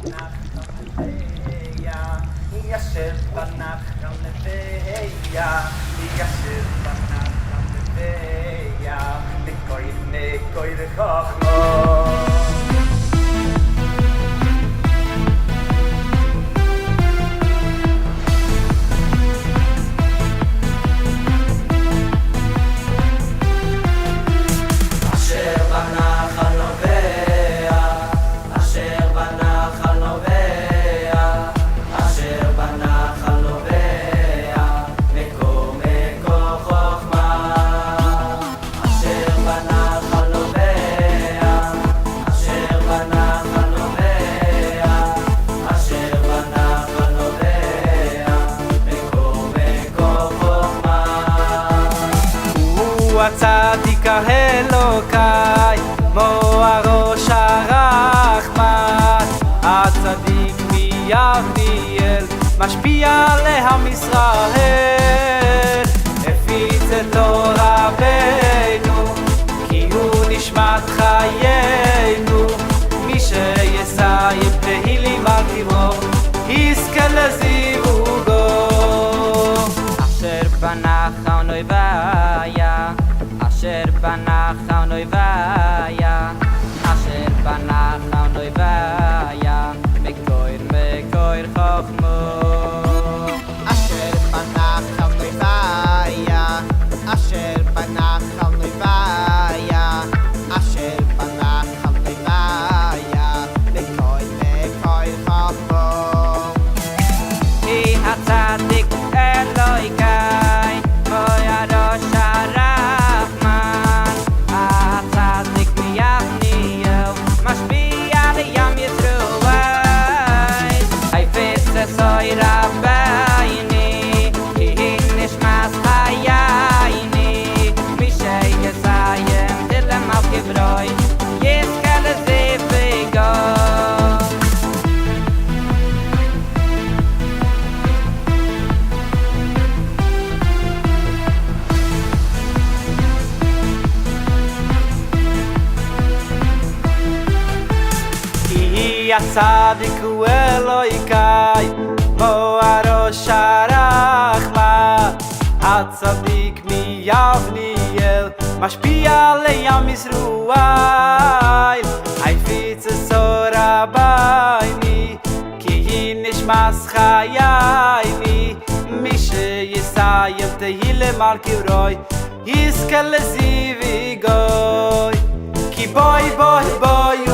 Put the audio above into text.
בנחל ישב בנחל נוויה, ישב בנחל נוויה, נקוי חכמו. הצדיק האלוקי, מוהרוש הרחמן, הצדיק מיבניאל, משפיע לעם ישראל, הפיץ את אור רבנו, כי הוא נשמת חיינו, מי שיסיים תהילים על קברו, יזכה לזיווגו. אשר בנחל נויביה, אשר בנחל נויביה, אשר בנחל נויביה, מקויר חכמו. אשר בנחל נויביה, אשר בנחל נויביה, אשר בנחל נויביה, מקויר חכמו. כי הצדיק אלוהיקי, מוהרוש הרחמן, הצדיק מיבניאל, משפיע לים ישראל, היפץ את אור רבני, כי היא נשמת חייני, מי שיסיים תהילים על קברו, יזכה לזיווגו. הצדיק הוא אלוהיקי, מוהרוש הרחמן, הצדיק מיבניאל, משפיע לעם ישראל, היפיץ את אור רבני, כי היא נשמת חייני, מי שיסיים תהילים על קברו, יזכה לזיווגו. כי בואי ובואי